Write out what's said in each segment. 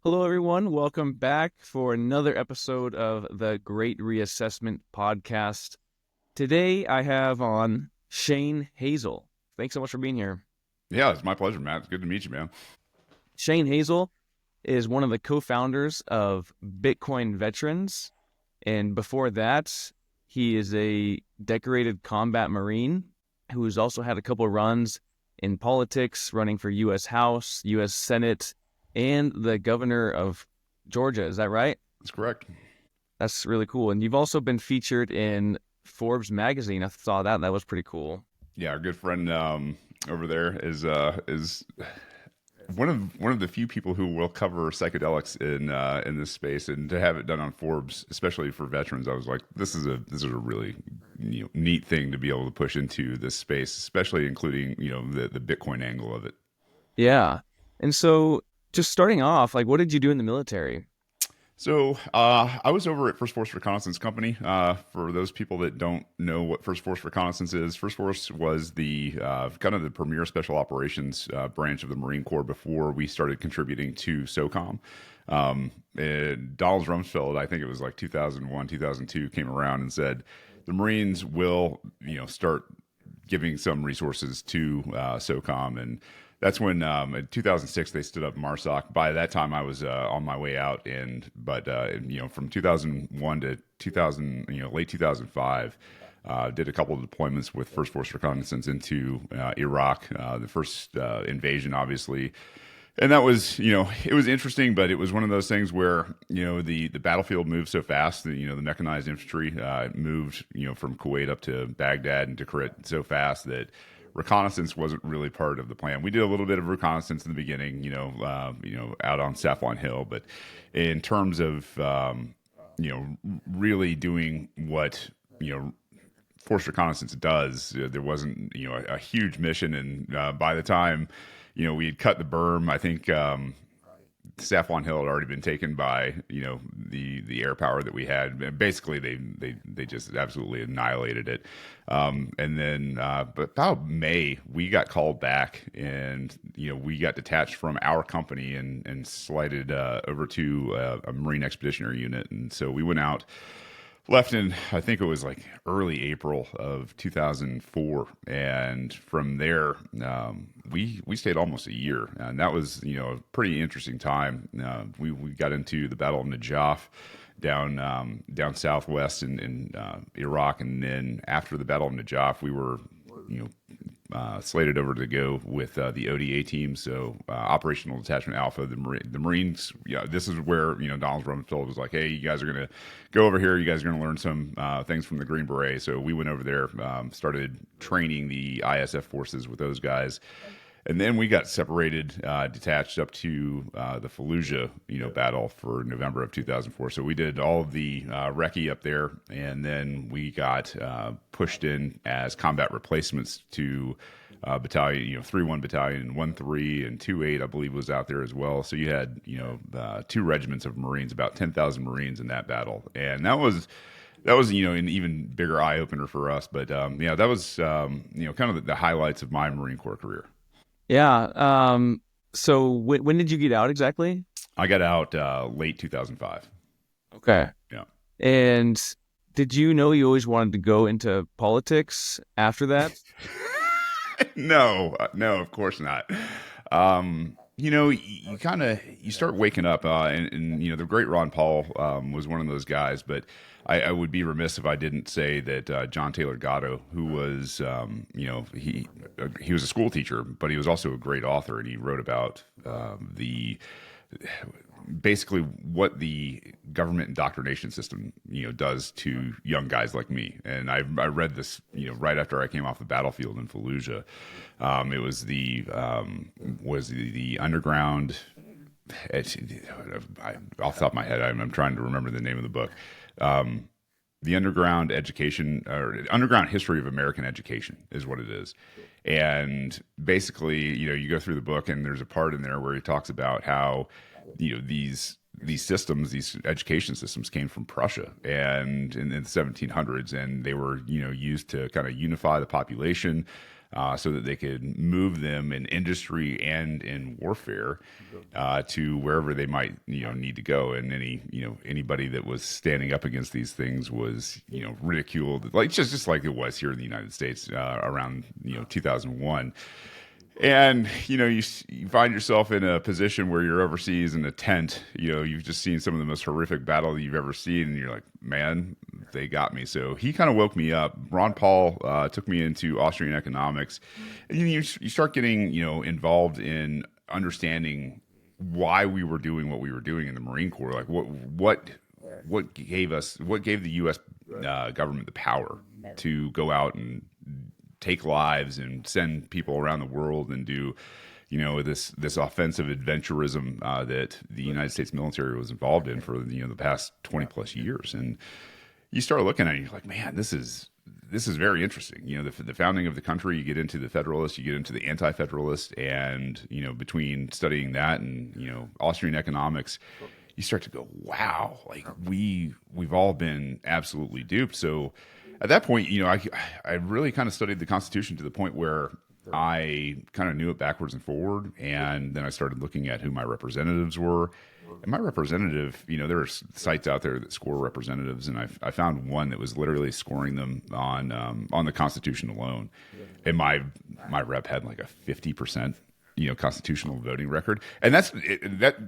Hello, everyone. Welcome back for another episode of the Great Reassessment Podcast. Today, I have on Shane Hazel. Thanks so much for being here. Yeah, it's my pleasure, Matt. It's good to meet you, man. Shane Hazel is one of the co-founders of Bitcoin Veterans, and before that, he is a decorated combat Marine who's also had a couple of runs in politics, running for U.S. House, U.S. Senate, and the governor of Georgia. Is that right? That's correct. That's really cool. And you've also been featured in Forbes magazine. I saw that. That was pretty cool. Yeah, our good friend over there is one of the few people who will cover psychedelics in this space, and to have it done on Forbes, especially for veterans, I was like, this is a really neat thing to be able to push into this space, especially including the Bitcoin angle of it. Yeah. And so just starting off, like, what did you do in the military? So I was over at First Force Reconnaissance Company. For those people that don't know what First Force Reconnaissance is, First Force was the kind of the premier special operations branch of the Marine Corps before we started contributing to SOCOM. And Donald Rumsfeld, I think it was like 2001, 2002, came around and said the Marines will, start giving some resources to SOCOM, and that's when in 2006 they stood up MARSOC. By that time, I was on my way out, and but from 2001 to 2000, late 2005. Did a couple of deployments with First Force Reconnaissance into Iraq, the first invasion, obviously, and that was, it was interesting, but it was one of those things where, the battlefield moved so fast that, the mechanized infantry moved, from Kuwait up to Baghdad and Tikrit so fast that reconnaissance wasn't really part of the plan. We did a little bit of reconnaissance in the beginning, out on Saffron Hill, but in terms of, really doing what, force reconnaissance does, there wasn't, a huge mission. And by the time, we had cut the berm, I think Saffron Hill had already been taken by, the air power that we had. Basically, they just absolutely annihilated it. And then, but about May, we got called back, and we got detached from our company and slided over to a Marine Expeditionary Unit, and so we went out. Left in, I think it was like early April of 2004, and from there, we stayed almost a year, and that was a pretty interesting time. We got into the Battle of Najaf down southwest in Iraq, and then after the Battle of Najaf, we were you know slated over to go with the ODA team. So Operational Detachment Alpha, the Marines. Yeah, this is where Donald Rumsfeld was like, "Hey, you guys are going to go over here. You guys are going to learn some things from the Green Beret." So we went over there, started training the ISF forces with those guys. And then we got separated, detached up to the Fallujah, battle for November of 2004. So we did all of the recce up there, and then we got pushed in as combat replacements to battalion, 3-1 battalion, and 1-3 and 2-8, I believe, was out there as well. So you had, two regiments of Marines, about 10,000 Marines in that battle, and that was an even bigger eye opener for us. But yeah, that was kind of the highlights of my Marine Corps career. Yeah. So when did you get out exactly? I got out late 2005. Okay. Yeah. And did you know you always wanted to go into politics after that? No, no, of course not. You kind of you start waking up, and the great Ron Paul was one of those guys. But I would be remiss if I didn't say that John Taylor Gatto, who was, he was a school teacher, but he was also a great author, and he wrote about the basically what the government indoctrination system does to young guys like me. And I read this right after I came off the battlefield in Fallujah. It was the underground. Off the top of my head, I'm trying to remember the name of the book. The underground education, or underground history of American education, is what it is. And basically, you go through the book, and there's a part in there where he talks about how these systems, these education systems, came from Prussia and in the 1700s, and they were used to kind of unify the population. so that they could move them in industry and in warfare to wherever they might need to go. And anybody that was standing up against these things was ridiculed, like just like it was here in the United States around 2001. And you find yourself in a position where you're overseas in a tent. You've just seen some of the most horrific battle that you've ever seen, and you're like, man, they got me. So he kind of woke me up. Ron Paul took me into Austrian economics, and you start getting involved in understanding why we were doing what we were doing in the Marine Corps. Like what gave the U.S. Government the power to go out and take lives and send people around the world and do this offensive adventurism that the United States military was involved in for the past 20 plus years. And you start looking at it, you're like, man, this is very interesting. The founding of the country, you get into the Federalist, you get into the Anti-Federalist, and between studying that and Austrian economics, you start to go, wow, like we've all been absolutely duped. So at that point, I really kind of studied the Constitution to the point where I kind of knew it backwards and forward. And then I started looking at who my representatives were. And my representative, there are sites out there that score representatives, and I found one that was literally scoring them on the Constitution alone. And my rep had like a 50% constitutional voting record. And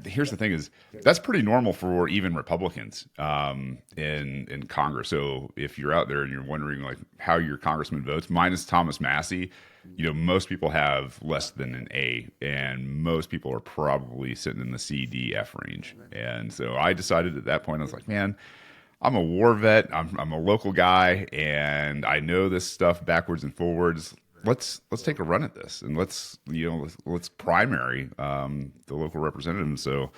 here's the thing is that's pretty normal for even Republicans in Congress. So if you're out there and you're wondering like how your congressman votes, minus Thomas Massey, most people have less than an A, and most people are probably sitting in the C, D, F range. And so I decided at that point, I was like, man, I'm a war vet. I'm a local guy, and I know this stuff backwards and forwards. Let's take a run at this, and let's primary the local representative. So,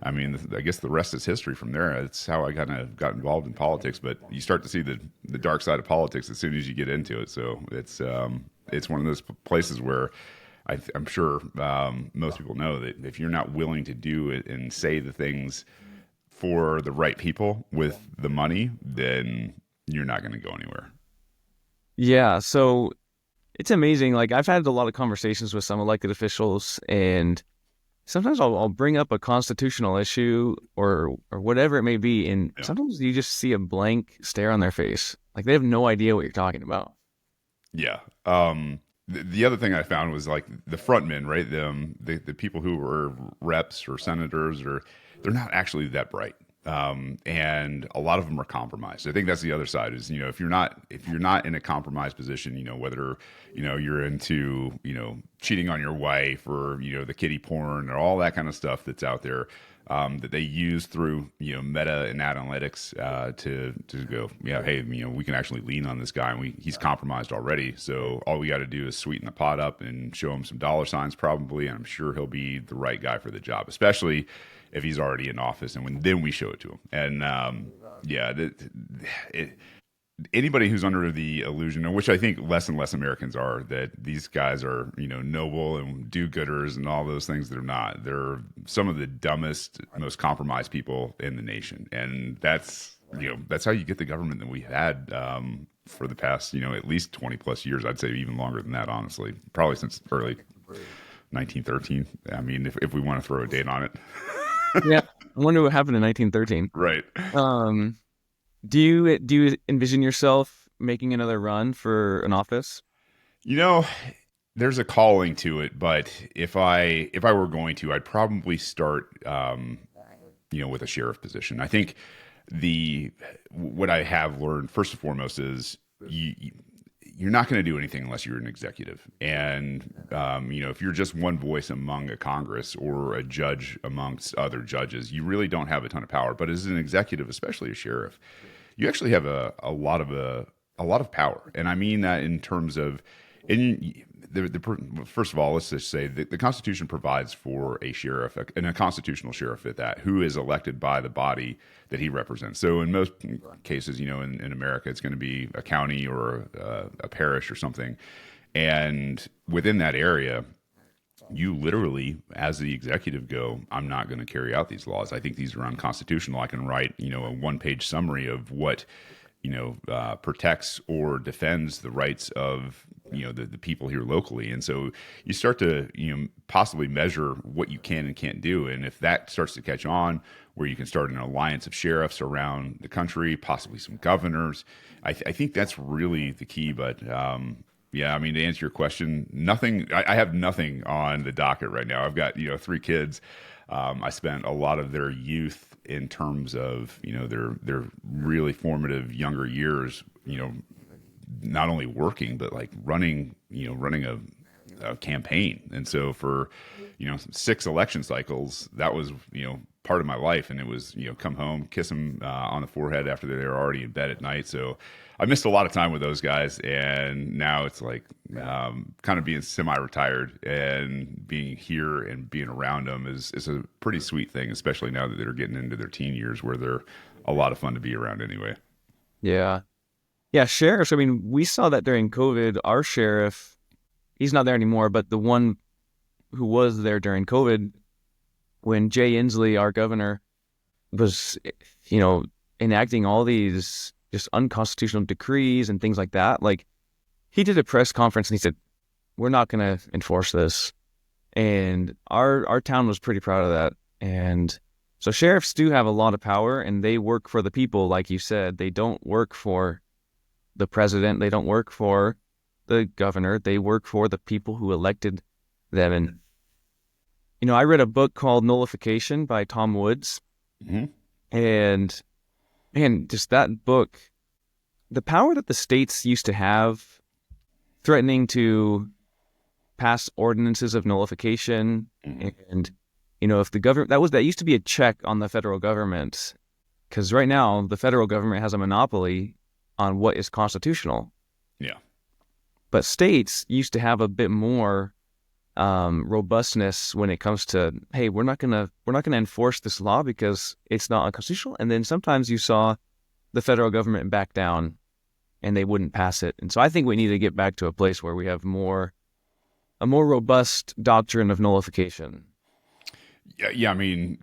I mean, I guess the rest is history from there. It's how I kind of got involved in politics. But you start to see the dark side of politics as soon as you get into it. So it's one of those places where I'm sure most people know that if you're not willing to do it and say the things for the right people with the money, then you're not going to go anywhere. Yeah, so it's amazing. Like I've had a lot of conversations with some elected officials, and sometimes I'll bring up a constitutional issue or whatever it may be, and sometimes you just see a blank stare on their face, like they have no idea what you're talking about. Yeah. The other thing I found was like the front men, right? The people who were reps or senators, or they're not actually that bright. And a lot of them are compromised. I think that's the other side is, if you're not in a compromised position, whether, you're into, cheating on your wife or, the kiddie porn or all that kind of stuff that's out there, that they use through, meta and analytics, to go, yeah, hey, we can actually lean on this guy, and he's compromised already. So all we got to do is sweeten the pot up and show him some dollar signs probably. And I'm sure he'll be the right guy for the job, especially if he's already in office, and then we show it to him. And anybody who's under the illusion, which I think less and less Americans are, that these guys are noble and do-gooders and all those things, they're not. They're some of the dumbest, most compromised people in the nation, and that's how you get the government that we had for the past at least 20 plus years. I'd say even longer than that, honestly, probably since early 1913. I mean, if we want to throw a date on it. Yeah, I wonder what happened in 1913. Right. Do you envision yourself making another run for an office? There's a calling to it, but if I were going to, I'd probably start with a sheriff position. I think what I have learned first and foremost is you're not going to do anything unless you're an executive. And, if you're just one voice among a Congress or a judge amongst other judges, you really don't have a ton of power. But as an executive, especially a sheriff, you actually have a lot of power. And I mean that in terms of, first of all, let's just say the Constitution provides for a sheriff, and a constitutional sheriff at that, who is elected by the body that he represents. So in most cases, in America, it's going to be a county or a parish or something. And within that area, you literally, as the executive, go, I'm not going to carry out these laws. I think these are unconstitutional. I can write, a one-page summary of what protects or defends the rights of the people here locally. And so you start to possibly measure what you can and can't do, and if that starts to catch on, where you can start an alliance of sheriffs around the country, possibly some governors. I think that's really the key. But yeah, I mean, to answer your question, nothing. I have nothing on the docket right now. I've got 3 kids. I spent a lot of their youth in terms of their really formative younger years. Not only working but like running a campaign. And so for 6 election cycles, that was part of my life. And it was come home, kiss them on the forehead after they were already in bed at night. So I missed a lot of time with those guys, and now it's like kind of being semi-retired, and being here and being around them is a pretty sweet thing, especially now that they're getting into their teen years, where they're a lot of fun to be around anyway. Yeah. Yeah, sheriffs. I mean, we saw that during COVID. Our sheriff, he's not there anymore, but the one who was there during COVID, when Jay Inslee, our governor, was, enacting all these just unconstitutional decrees and things like that. Like, he did a press conference and he said, "We're not going to enforce this." And our town was pretty proud of that. And so sheriffs do have a lot of power, and they work for the people, like you said. They don't work for the president. They don't work for the governor. They work for the people who elected them. And, I read a book called Nullification by Tom Woods. Mm-hmm. And, man, just that book, the power that the states used to have, threatening to pass ordinances of nullification. Mm-hmm. And, if the government, that used to be a check on the federal government. Because right now, the federal government has a monopoly on what is constitutional. Yeah. But states used to have a bit more robustness when it comes to, hey, we're not gonna enforce this law because it's not unconstitutional. And then sometimes you saw the federal government back down, and they wouldn't pass it. And so I think we need to get back to a place where we have a more robust doctrine of nullification. Yeah. I mean,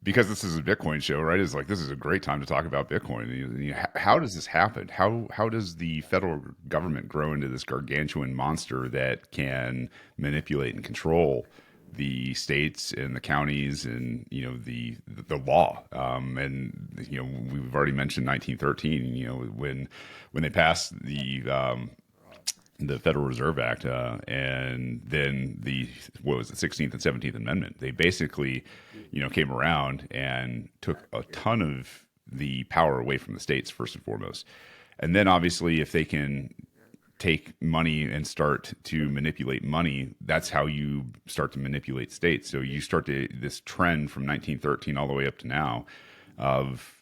because this is a Bitcoin show, right? It's like, this is a great time to talk about Bitcoin. How does this happen? How does the federal government grow into this gargantuan monster that can manipulate and control the states and the counties and the law? And we've already mentioned 1913. When they passed the Federal Reserve Act, and then the 16th and 17th Amendment. They basically, came around and took a ton of the power away from the states first and foremost, and then obviously if they can take money and start to manipulate money, that's how you start to manipulate states. So you start to this trend from 1913 all the way up to now of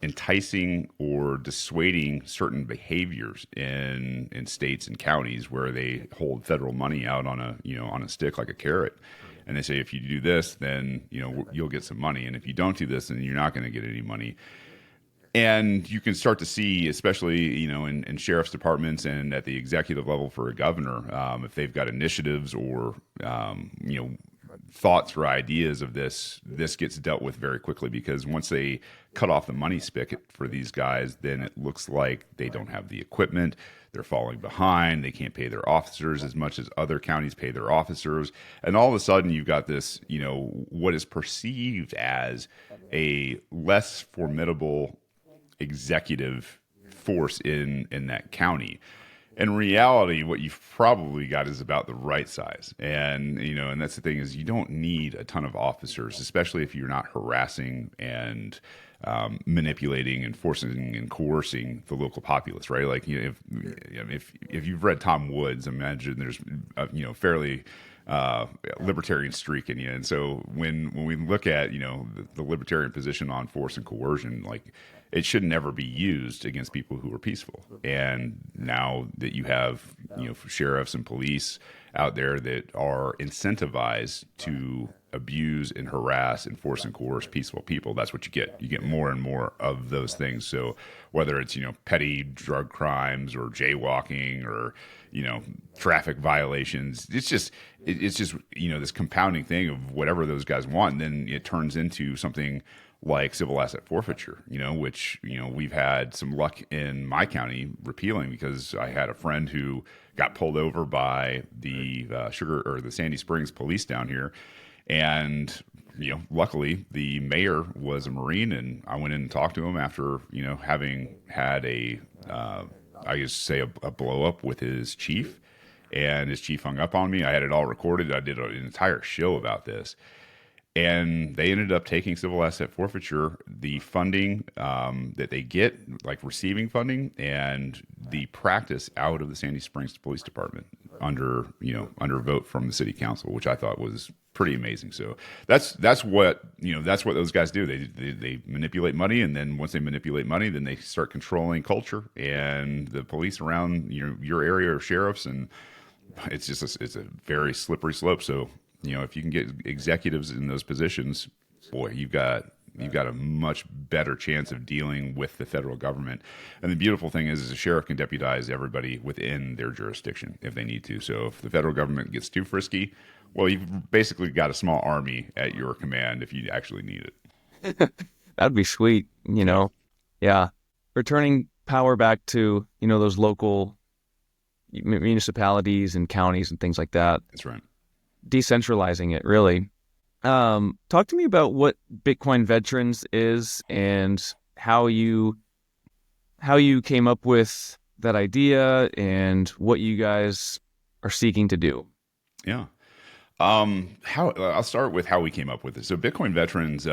enticing or dissuading certain behaviors in states and counties where they hold federal money out on a stick like a carrot, and they say, if you do this, then you'll get some money, and if you don't do this, then you're not going to get any money. And you can start to see, especially in sheriff's departments and at the executive level for a governor, if they've got initiatives or thoughts or ideas of this gets dealt with very quickly, because once they cut off the money spigot for these guys, then it looks like they don't have the equipment, they're falling behind, they can't pay their officers as much as other counties pay their officers, and all of a sudden you've got this what is perceived as a less formidable executive force in that county. In reality, what you've probably got is about the right size. And, and that's the thing, is you don't need a ton of officers, especially if you're not harassing and manipulating and forcing and coercing the local populace, right? Like, if you've read Tom Woods, imagine there's a fairly libertarian streak in you. And so when we look at, the libertarian position on force and coercion, like, it should never be used against people who are peaceful. And now that you have, sheriffs and police out there that are incentivized to abuse and harass and force and coerce peaceful people, that's what you get. You get more and more of those things. So whether it's, petty drug crimes or jaywalking or, traffic violations, it's just this compounding thing of whatever those guys want. And then it turns into something like civil asset forfeiture, which, we've had some luck in my county repealing, because I had a friend who got pulled over by the Sugar or the Sandy Springs police down here. And, luckily the mayor was a Marine, and I went in and talked to him after, having had I used to say a blow up with his chief, and his chief hung up on me. I had it all recorded. I did an entire show about this, and they ended up taking civil asset forfeiture, the funding that they get, like receiving funding, and the practice out of the Sandy Springs Police Department under vote from the city council, which I thought was pretty amazing. So that's what those guys do. They manipulate money, and then once they manipulate money, then they start controlling culture and the police around your area or sheriffs, and it's a very slippery slope. So if you can get executives in those positions, boy, you've got a much better chance of dealing with the federal government. And the beautiful thing is a sheriff can deputize everybody within their jurisdiction if they need to. So if the federal government gets too frisky, well, you've basically got a small army at your command if you actually need it. That'd be sweet, Yeah. Returning power back to, those local municipalities and counties and things like that. That's right. Decentralizing it, really. Talk to me about what Bitcoin Veterans is and how you came up with that idea and what you guys are seeking to do. Yeah. I'll start with how we came up with it. So Bitcoin Veterans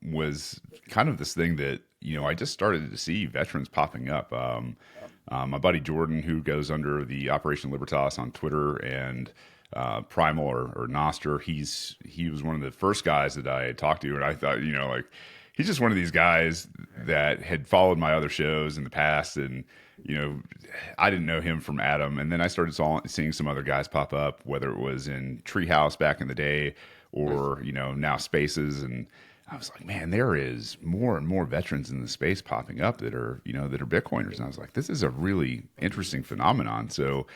was kind of this thing that I just started to see veterans popping up. My buddy Jordan, who goes under the Operation Libertas on Twitter, and Primal or Noster, he was one of the first guys that I had talked to, and I thought, he's just one of these guys that had followed my other shows in the past, and I didn't know him from Adam. And then I started seeing some other guys pop up, whether it was in Treehouse back in the day or now Spaces, and I was like, man, there is more and more veterans in the space popping up that are Bitcoiners, and I was like, this is a really interesting phenomenon. So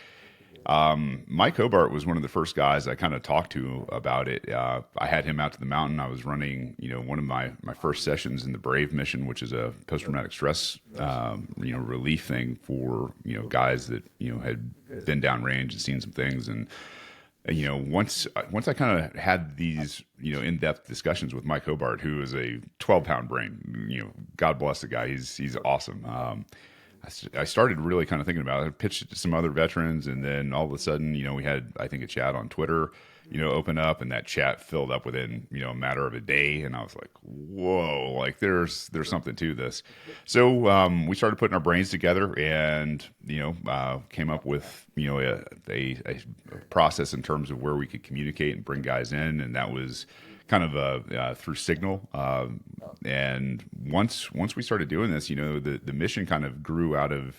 Mike Hobart was one of the first guys I kind of talked to about it. I had him out to the mountain. I was running, one of my first sessions in the Brave mission, which is a post-traumatic stress, relief thing for, guys that, had been downrange and seen some things. And, once I kind of had these, in-depth discussions with Mike Hobart, who is a 12-pound brain, God bless the guy. He's awesome. I started really kind of thinking about it. I pitched it to some other veterans, and then all of a sudden, we had, I think, a chat on Twitter, open up, and that chat filled up within, a matter of a day. And I was like, whoa, like there's something to this. So we started putting our brains together and, came up with, a process in terms of where we could communicate and bring guys in. And that was kind of through Signal. And once we started doing this, the mission kind of grew out of,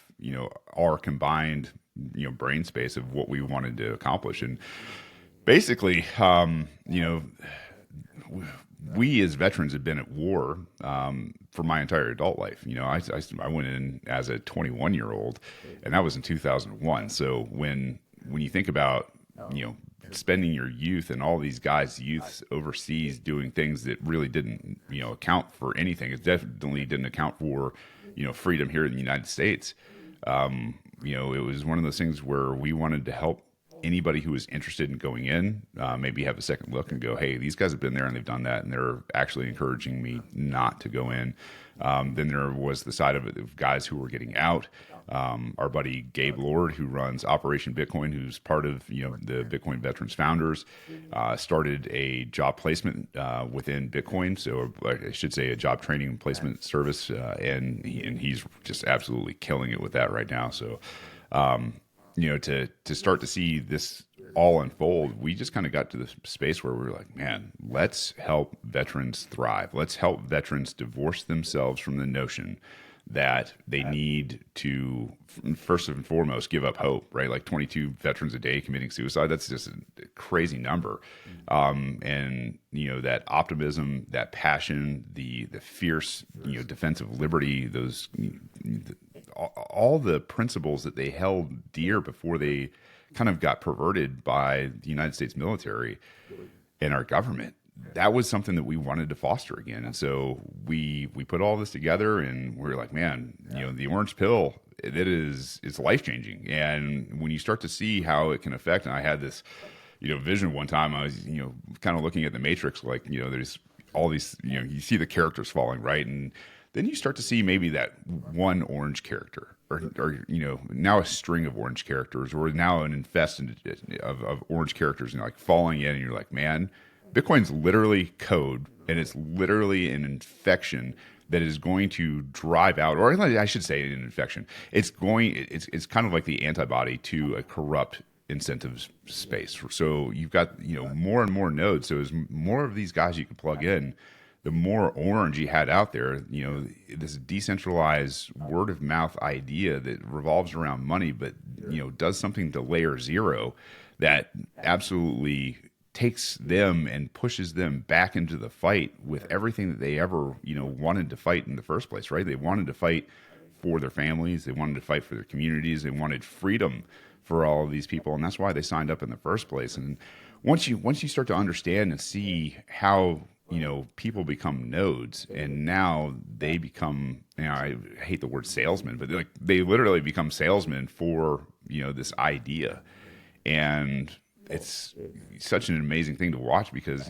our combined, brain space of what we wanted to accomplish. And basically, we as veterans have been at war for my entire adult life. I went in as a 21-year-old, and that was in 2001. So when you think about, spending your youth and all these guys' youths overseas doing things that really didn't, account for anything. It definitely didn't account for, freedom here in the United States. It was one of those things where we wanted to help anybody who was interested in going in, maybe have a second look and go, hey, these guys have been there and they've done that, and they're actually encouraging me not to go in. Then there was the side of it of guys who were getting out. Our buddy Gabe Lord, who runs Operation Bitcoin, who's part of the Bitcoin Veterans Founders, started a job placement within Bitcoin. So I should say a job training and placement service, and he's just absolutely killing it with that right now. So to start to see this all unfold, we just kind of got to the space where we were like, man, let's help veterans thrive. Let's help veterans divorce themselves from the notion that they need to, first and foremost, give up hope, right? Like 22 veterans a day committing suicide. That's just a crazy number. And, that optimism, that passion, the fierce, defense of liberty, those, all the principles that they held dear before they kind of got perverted by the United States military and our government. that was something that we wanted to foster again. And so we put all this together, and we are like, man, the orange pill, it's life changing. And when you start to see how it can affect, and I had this, vision one time. I was, kind of looking at the Matrix, like, there's all these, you see the characters falling, right? And then you start to see maybe that one orange character, or now a string of orange characters, or now an infested of orange characters, like falling in, and you're like, man, Bitcoin's literally code, and it's literally an infection that is going to drive out, or I should say, an infection. It's kind of like the antibody to a corrupt incentives space. So you've got more and more nodes. So as more of these guys you can plug in, the more orange you had out there, this decentralized word of mouth idea that revolves around money, but does something to layer zero that absolutely takes them and pushes them back into the fight with everything that they ever wanted to fight in the first place, right? They wanted to fight for their families, they wanted to fight for their communities, they wanted freedom for all of these people, and that's why they signed up in the first place. And once you start to understand and see how people become nodes, and now they become, I hate the word salesman, but they literally become salesmen for this idea. And it's such an amazing thing to watch, because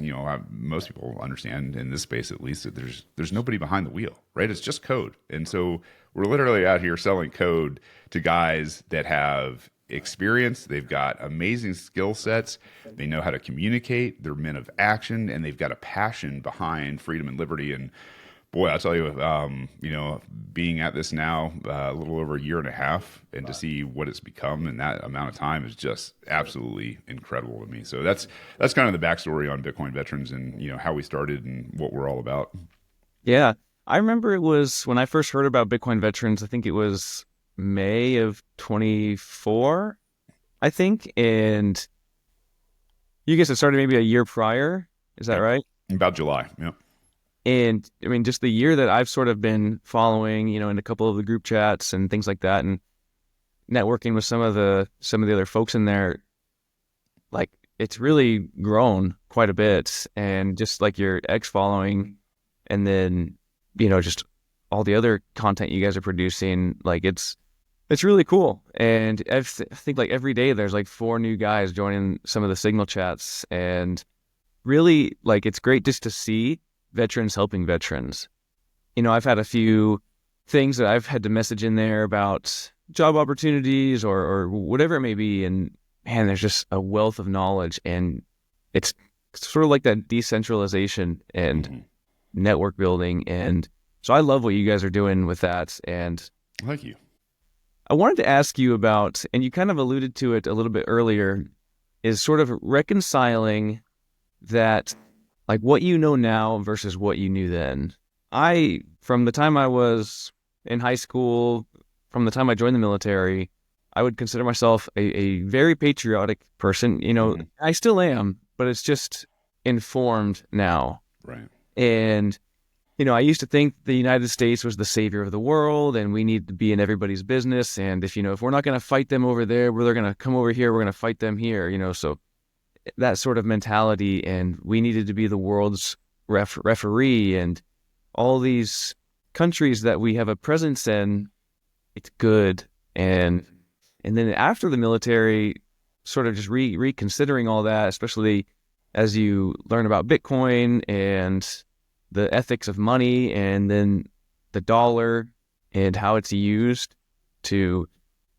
most people understand, in this space at least, that there's nobody behind the wheel, right? It's just code. And so we're literally out here selling code to guys that have experience, they've got amazing skill sets, they know how to communicate, they're men of action, and they've got a passion behind freedom and liberty. And boy, I'll tell you, being at this now a little over a year and a half, and to see what it's become in that amount of time is just absolutely incredible to me. So that's kind of the backstory on Bitcoin Veterans, and how we started and what we're all about. Yeah. I remember it was when I first heard about Bitcoin Veterans, I think it was May of 24, I think. And you guys had started maybe a year prior. Is that right? About July. Yep. And I mean, just the year that I've sort of been following, in a couple of the group chats and things like that, and networking with some of the other folks in there, like, it's really grown quite a bit. And just like your X following, and then, just all the other content you guys are producing, like, it's really cool. And I think like every day there's like 4 new guys joining some of the Signal chats, and really, like, it's great just to see veterans helping veterans. I've had a few things that I've had to message in there about job opportunities or whatever it may be, and man, there's just a wealth of knowledge, and it's sort of like that decentralization and network building. And so I love what you guys are doing with that. And thank you. I wanted to ask you about, and you kind of alluded to it a little bit earlier, is sort of reconciling that, like, what you know now versus what you knew then. From the time I was in high school, from the time I joined the military, I would consider myself a very patriotic person. I still am, but it's just informed now. Right. And, I used to think the United States was the savior of the world, and we need to be in everybody's business. And if we're not going to fight them over there, they're going to come over here, we're going to fight them here, so that sort of mentality. And we needed to be the world's referee, and all these countries that we have a presence in, it's good. And then after the military, sort of just reconsidering all that, especially as you learn about Bitcoin and the ethics of money, and then the dollar and how it's used to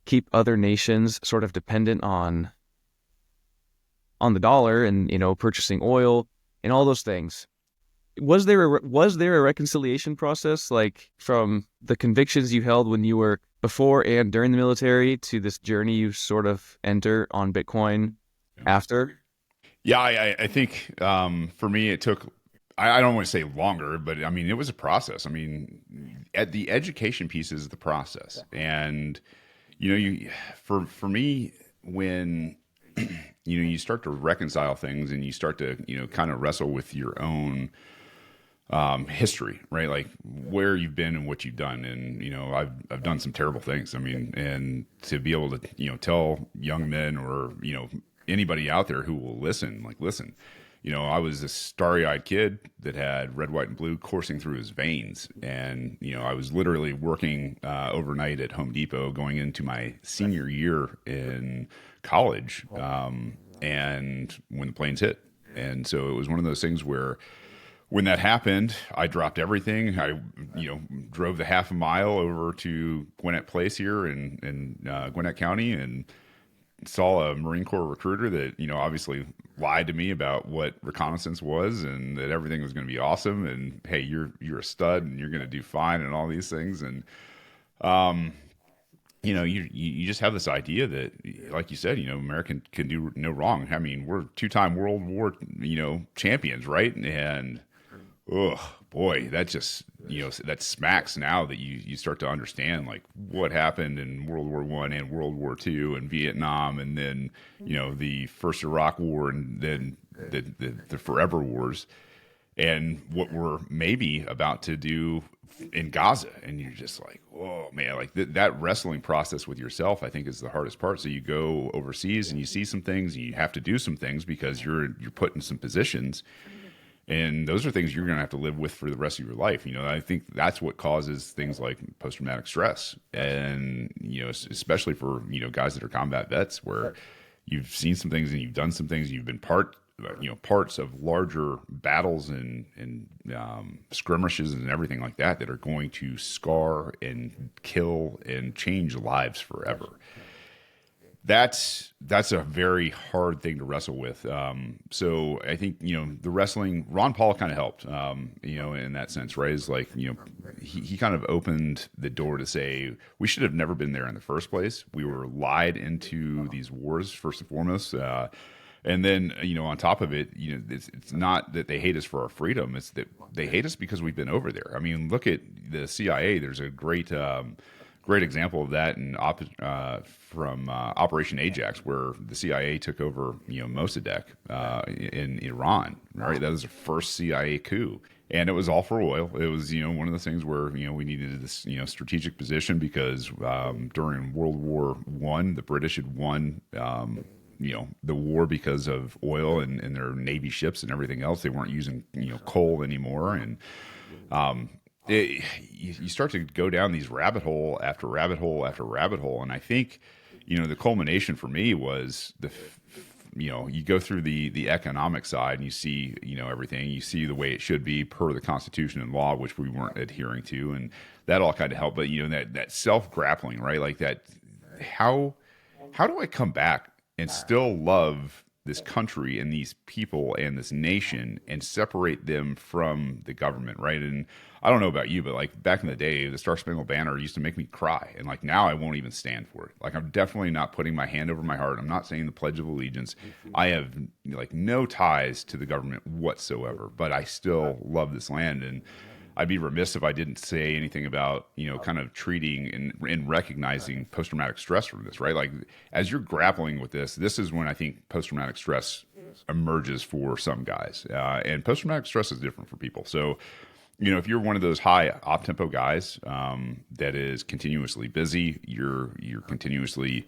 keep other nations sort of dependent on the dollar, and purchasing oil and all those things. Was there a reconciliation process, like, from the convictions you held when you were before and during the military to this journey you sort of enter on Bitcoin after? Yeah, I think for me it took, I don't want to say longer, but I mean, it was a process. I mean, at the education piece is the process. And for me, when you start to reconcile things, and you start to kind of wrestle with your own history, right? Like, where you've been and what you've done. And I've done some terrible things. I mean, and to be able to tell young men, or anybody out there who will listen, like, listen, I was this starry-eyed kid that had red, white, and blue coursing through his veins, and I was literally working overnight at Home Depot, going into my senior year in college, and when the planes hit, and so it was one of those things where when that happened, I dropped everything. I, drove the half a mile over to Gwinnett Place here in Gwinnett County, and saw a Marine Corps recruiter that, obviously lied to me about what reconnaissance was and that everything was going to be awesome. And hey, you're a stud and you're going to do fine and all these things. And, you just have this idea that, like you said, American can do no wrong. I mean, we're two-time World War, champions, right? And, oh boy, that just, that smacks now that you start to understand like what happened in World War One and World War Two and Vietnam, and then the first Iraq War, and then the forever wars, and what we're maybe about to do in Gaza. And you're just like, oh man, like that wrestling process with yourself, I think, is the hardest part. So you go overseas and you see some things, and you have to do some things because you're put in some positions. And those are things you're going to have to live with for the rest of your life. I think that's what causes things like post-traumatic stress. And, especially for, guys that are combat vets, where you've seen some things and you've done some things, and you've been parts of larger battles and skirmishes and everything like that are going to scar and kill and change lives forever. That's a very hard thing to wrestle with. So I think, the wrestling, Ron Paul kind of helped, in that sense, right? Is like, he kind of opened the door to say, we should have never been there in the first place. We were lied into these wars, first and foremost. And then, on top of it, it's not that they hate us for our freedom. It's that they hate us because we've been over there. I mean, look at the CIA. There's a great example of that from Operation Ajax, where the CIA took over, Mossadegh in Iran. Right, that was the first CIA coup, and it was all for oil. It was, one of those things where we needed this, strategic position because during World War One, the British had won. The war because of oil and their Navy ships and everything else. They weren't using coal anymore, and you start to go down these rabbit hole after rabbit hole after rabbit hole. And I think, the culmination for me was you go through the economic side and you see, everything, you see the way it should be per the Constitution and law, which we weren't adhering to. And that all kind of helped. But, that self-grappling, right? Like that, how do I come back and still love this country and these people and this nation and separate them from the government, right? And I don't know about you, but like back in the day, the Star Spangled Banner used to make me cry. And like now I won't even stand for it. Like I'm definitely not putting my hand over my heart. I'm not saying the Pledge of Allegiance. I have like no ties to the government whatsoever, but I still love this land. And I'd be remiss if I didn't say anything about, kind of treating and recognizing post-traumatic stress from this, right? Like as you're grappling with this is when I think post-traumatic stress emerges for some guys. And post-traumatic stress is different for people. So, if you're one of those high op-tempo guys that is continuously busy, you're continuously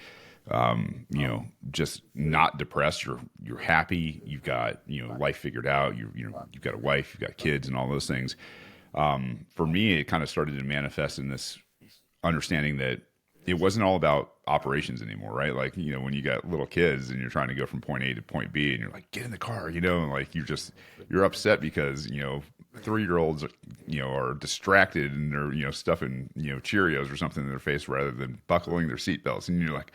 just not depressed. You're happy. You've got, life figured out. You've got a wife, you've got kids and all those things. For me, it kind of started to manifest in this understanding that it wasn't all about operations anymore, right? Like, when you got little kids and you're trying to go from point A to point B and you're like, get in the car, and like you're upset because, 3-year-olds, are distracted and they're, stuffing, Cheerios or something in their face rather than buckling their seatbelts. And you're like,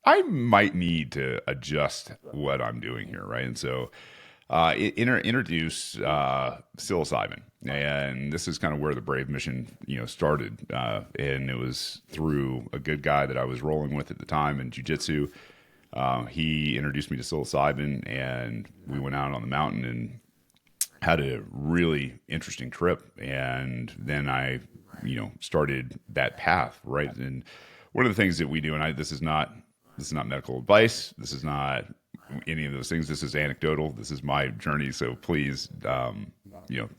I might need to adjust what I'm doing here, right? And so introduce psilocybin, and this is kind of where the Brave mission, started. And it was through a good guy that I was rolling with at the time in jiu-jitsu. He introduced me to psilocybin, and we went out on the mountain and had a really interesting trip. And then I, started that path, right? And one of the things that we do, and this is not medical advice. This is not any of those things. This is anecdotal. This is my journey. So please,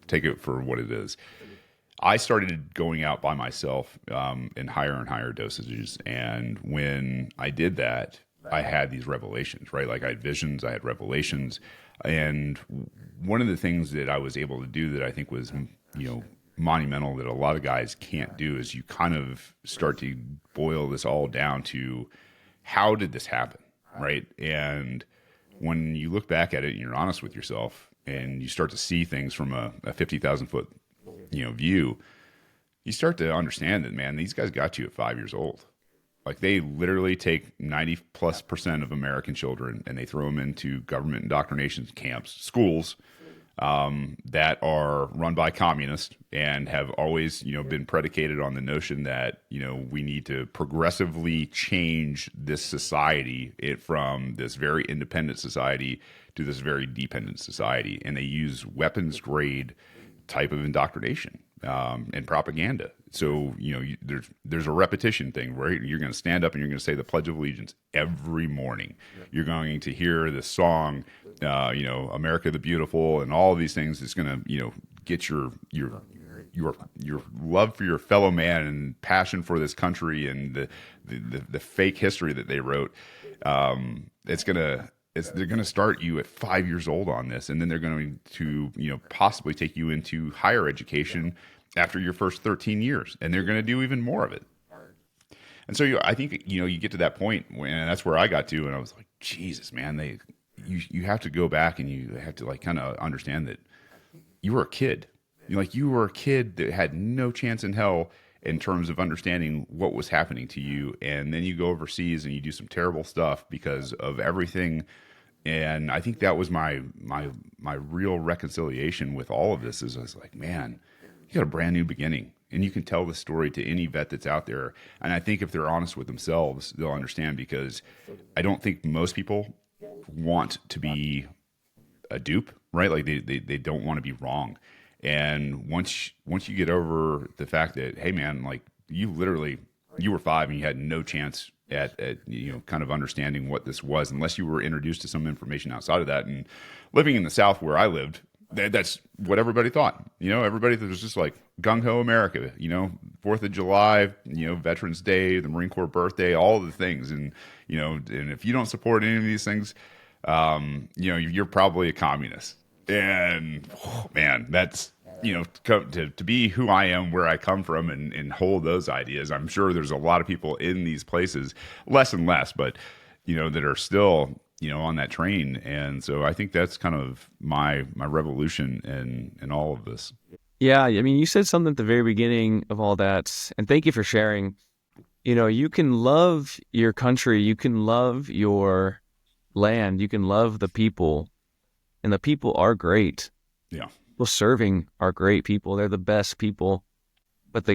take it for what it is. I started going out by myself in higher and higher dosages. And when I did that, I had these revelations, right? Like I had visions, I had revelations. And one of the things that I was able to do that I think was, monumental that a lot of guys can't do is you kind of start to boil this all down to how did this happen, right? And when you look back at it and you're honest with yourself and you start to see things from a 50,000 foot, view, you start to understand that, man, these guys got you at 5 years old. Like they literally take 90+% of American children and they throw them into government indoctrination camps, schools that are run by communists and have always, been predicated on the notion that, we need to progressively change this society from this very independent society to this very dependent society. And they use weapons grade type of indoctrination and propaganda. So there's a repetition thing, right? You're going to stand up and you're going to say the Pledge of Allegiance every morning. You're going to hear the song, America the Beautiful, and all of these things. It's going to get your love for your fellow man and passion for this country and the fake history that they wrote. They're going to start you at 5 years old on this, and then they're going to possibly take you into higher education after your first 13 years, and they're going to do even more of it. And so I think you get to that point and that's where I got to, and I was like, Jesus, man, you have to go back and you have to like kind of understand that you were a kid. You were a kid that had no chance in hell in terms of understanding what was happening to you, and then you go overseas and you do some terrible stuff because of everything. And I think that was my real reconciliation with all of this is I was like, man, you got a brand new beginning, and you can tell the story to any vet that's out there. And I think if they're honest with themselves, they'll understand, because I don't think most people want to be a dupe, right? Like they don't want to be wrong. And once you get over the fact that, hey man, like you were 5 and you had no chance at kind of understanding what this was unless you were introduced to some information outside of that. And living in the South where I lived, that's what everybody thought. Everybody was just like gung ho America. 4th of July, Veterans Day, the Marine Corps birthday, all of the things. And and if you don't support any of these things, you're probably a communist. And man, that's to be who I am, where I come from, and hold those ideas. I'm sure there's a lot of people in these places, less and less, but that are still on that train. And so I think that's kind of my revolution in all of this. Yeah, I mean, you said something at the very beginning of all that, and thank you for sharing. You can love your country, you can love your land, you can love the people, and the people are great. Yeah. People serving are great people. They're the best people, but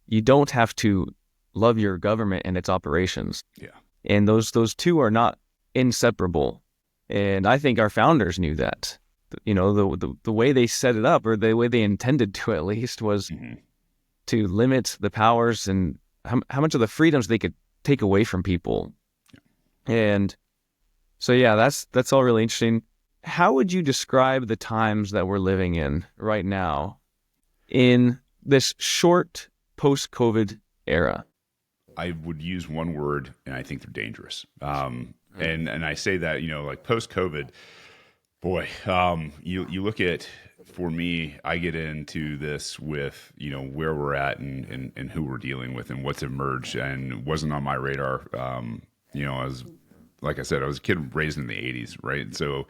you don't have to love your government and its operations. Yeah. And those two are not inseparable. And I think our founders knew that. The way they set it up, or the way they intended to at least, was to limit the powers and how much of the freedoms they could take away from people. Yeah. And so, yeah, that's all really interesting. How would you describe the times that we're living in right now in this short post-COVID era? I would use one word, and I think they're dangerous. And I say that, like post-COVID, boy, you look at, for me, I get into this with, where we're at and who we're dealing with and what's emerged, and it wasn't on my radar. Like I said, I was a kid raised in the 80s, right? So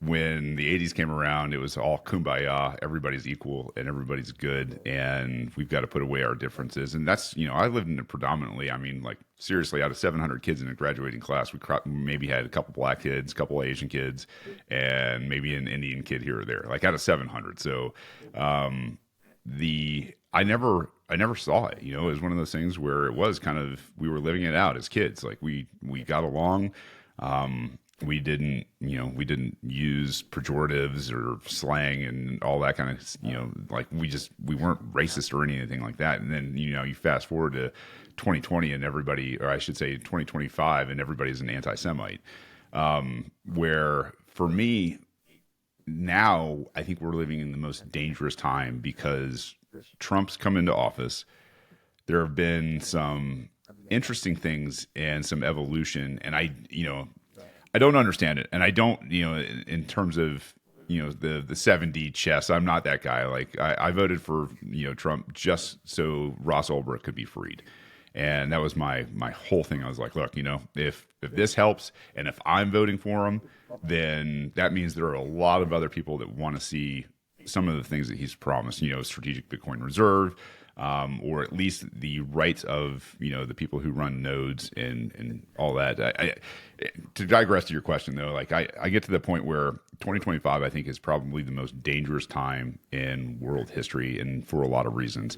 when the 80s came around, it was all kumbaya, everybody's equal and everybody's good, and we've got to put away our differences. And that's, I lived in it predominantly. I mean, like seriously, out of 700 kids in a graduating class, we maybe had a couple black kids, a couple Asian kids, and maybe an Indian kid here or there, like out of 700. So I never saw it. It was one of those things where it was kind of, we were living it out as kids. Like we got along. We didn't use pejoratives or slang and all that kind of, like we weren't racist or anything like that. And then, you fast forward to 2020 and everybody, or I should say 2025, and everybody's an anti-Semite. Where for me now, I think we're living in the most dangerous time because Trump's come into office. There have been some interesting things and some evolution. And I don't understand it, and I don't, in terms of the 7D chess. I'm not that guy. Like I voted for Trump just so Ross Ulbricht could be freed, and that was my whole thing. I was like, look, if this helps, and if I'm voting for him, then that means there are a lot of other people that want to see some of the things that he's promised. Strategic Bitcoin reserve, or at least the rights of the people who run nodes and all that. To digress to your question though, like I get to the point where 2025 I think is probably the most dangerous time in world history, and for a lot of reasons.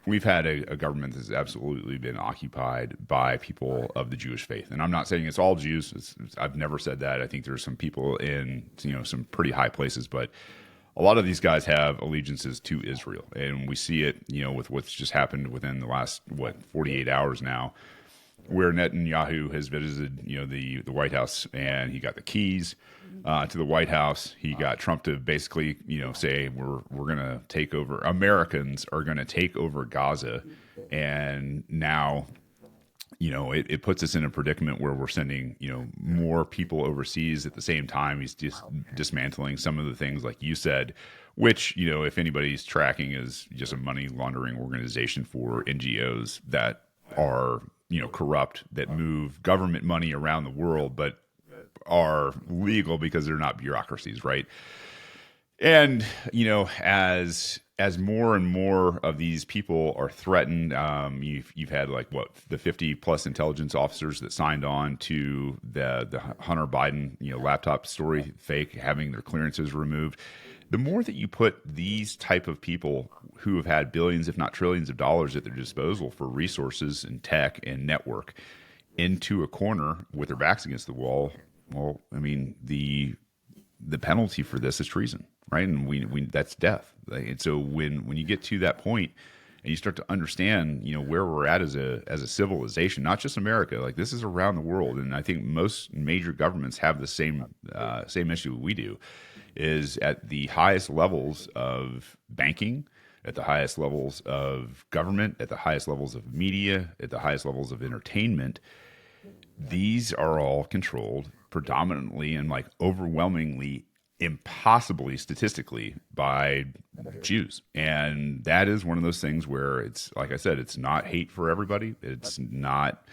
We've had a government that's absolutely been occupied by people of the Jewish faith, and I'm not saying it's all Jews. I've never said that. I think there's some people in some pretty high places, but a lot of these guys have allegiances to Israel, and we see it, with what's just happened within the last 48 hours now, where Netanyahu has visited, the White House, and he got the keys to the White House. He got Trump to basically, say we're going to take over. Americans are going to take over Gaza, and now it puts us in a predicament where we're sending, more people overseas at the same time. He's just dismantling some of the things, like you said, which, if anybody's tracking, is just a money laundering organization for NGOs that are, corrupt, that move government money around the world, but are legal because they're not bureaucracies, right? And as more and more of these people are threatened, you've had the 50 plus intelligence officers that signed on to the Hunter Biden laptop story fake, having their clearances removed. The more that you put these type of people who have had billions, if not trillions of dollars at their disposal for resources and tech and network into a corner with their backs against the wall, well, I mean, the penalty for this is treason, right? And we that's death. And so when you get to that point and you start to understand, where we're at as a civilization, not just America, like this is around the world, and I think most major governments have the same issue we do, is at the highest levels of banking, at the highest levels of government, at the highest levels of media, at the highest levels of entertainment. These are all controlled predominantly and overwhelmingly, impossibly statistically, by Jews. And that is one of those things where it's, like I said, it's not hate for everybody. It's not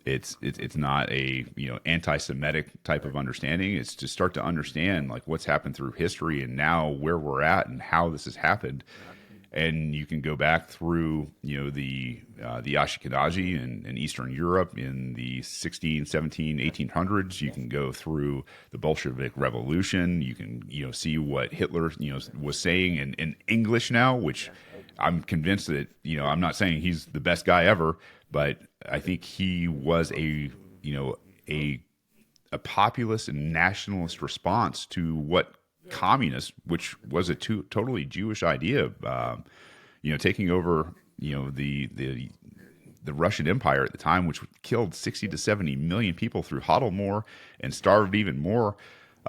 a anti-Semitic type of understanding. It's to start to understand what's happened through history and now where we're at and how this has happened. And you can go back through, the Ashkenazi in Eastern Europe in the 16, 17, 1800s. You can go through the Bolshevik Revolution. You can, see what Hitler, was saying in English now, which I'm convinced that, I'm not saying he's the best guy ever, but I think he was a populist and nationalist response to what communist, which was a totally Jewish idea, taking over, the Russian Empire at the time, which killed 60 to 70 million people through Holodomor and starved even more.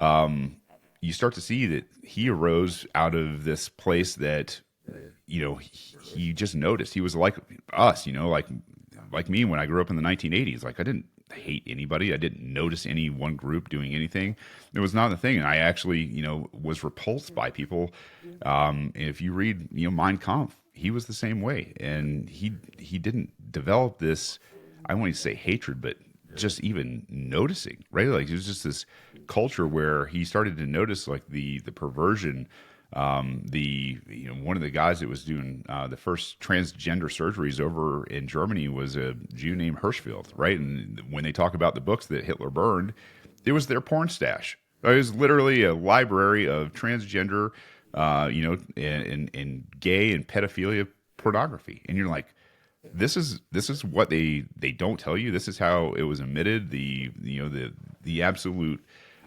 You start to see that he arose out of this place that, he just noticed. He was like us, like me when I grew up in the 1980s. I didn't hate anybody. I didn't notice any one group doing anything. It was not a thing. And I actually, was repulsed by people. If you read, Mein Kampf, he was the same way. And he didn't develop this, I don't want to say hatred, but just even noticing, right? It was just this culture where he started to notice the perversion. One of the guys that was doing the first transgender surgeries over in Germany was a Jew named Hirschfeld, right? And when they talk about the books that Hitler burned, it was their porn stash. It was literally a library of transgender, and gay and pedophilia pornography. And you're like, this is what they don't tell you. This is how it was emitted. The absolute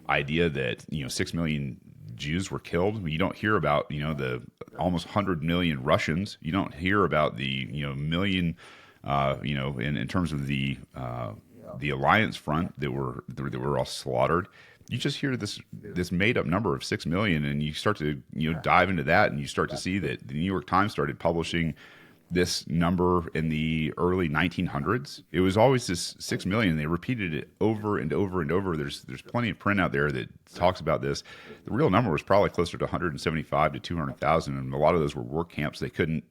idea that 6 million Jews were killed. You don't hear about the almost 100 million Russians. You don't hear about the million in terms of the Alliance Front that were all slaughtered. You just hear this made up number of 6 million, and you start to dive into that, and you start to see that the New York Times started publishing this number in the early 1900s. It was always this 6 million. They repeated it over and over and over. There's plenty of print out there that talks about this. The real number was probably closer to 175 to 200,000, and a lot of those were work camps. They couldn't,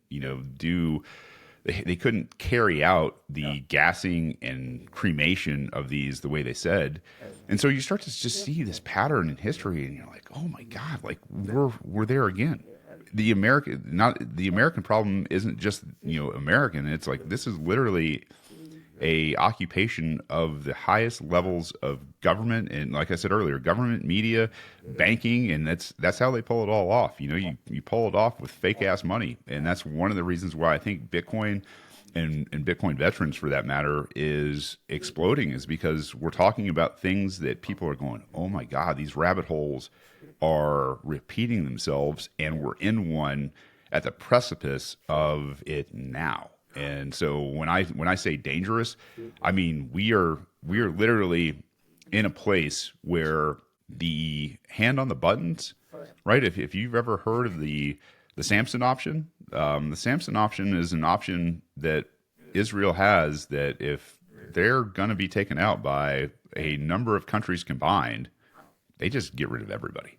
they couldn't carry out the gassing and cremation of these the way they said. And so you start to just see this pattern in history, and you're like, oh my God, like we're there again. The American problem isn't just American. It's like this is literally a occupation of the highest levels of government, and like I said earlier, government, media, banking, and that's how they pull it all off. You pull it off with fake ass money, and that's one of the reasons why I think Bitcoin and Bitcoin veterans, for that matter, is exploding, is because we're talking about things that people are going, oh my God, these rabbit holes are repeating themselves, and we're in one at the precipice of it now. And so when I say dangerous, I mean we are literally in a place where the hand on the buttons, right? If you've ever heard of the Samson option, the Samson option is an option that Israel has, that if they're going to be taken out by a number of countries combined, they just get rid of everybody.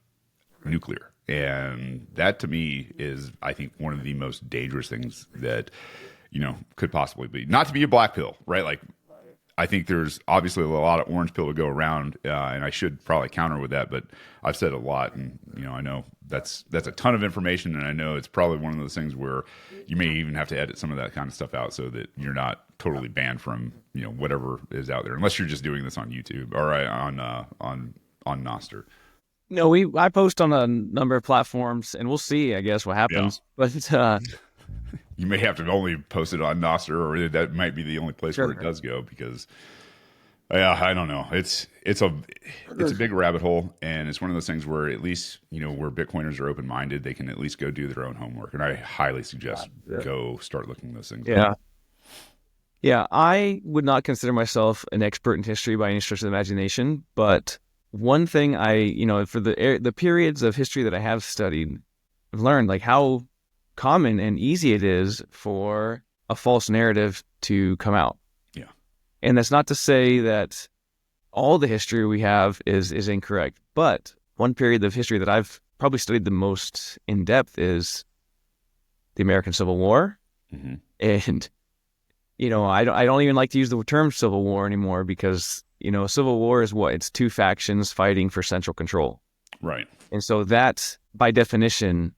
Nuclear. And that to me is, I think, one of the most dangerous things that, could possibly be. Not to be a black pill, right? Like, I think there's obviously a lot of orange pill to go around, and I should probably counter with that, but I've said a lot, and, I know that's a ton of information, and I know it's probably one of those things where you may even have to edit some of that kind of stuff out so that you're not totally banned from, whatever is out there, unless you're just doing this on YouTube or on Noster. No, I post on a number of platforms, and we'll see, I guess, what happens. Yeah. But you may have to only post it on Noster, or that might be the only place sure. where it does go, because I don't know. It's a big rabbit hole, and it's one of those things where at least where Bitcoiners are open minded, they can at least go do their own homework, and I highly suggest go start looking those things up. Yeah. I would not consider myself an expert in history by any stretch of the imagination, but one thing for the periods of history that I have studied, I've learned like how common and easy it is for a false narrative to come out. Yeah. And that's not to say that all the history we have is incorrect, but one period of history that I've probably studied the most in depth is the American Civil War. Mm-hmm. And, I don't even like to use the term Civil War anymore, because Civil War is what? It's two factions fighting for central control. Right. And so that, by definition,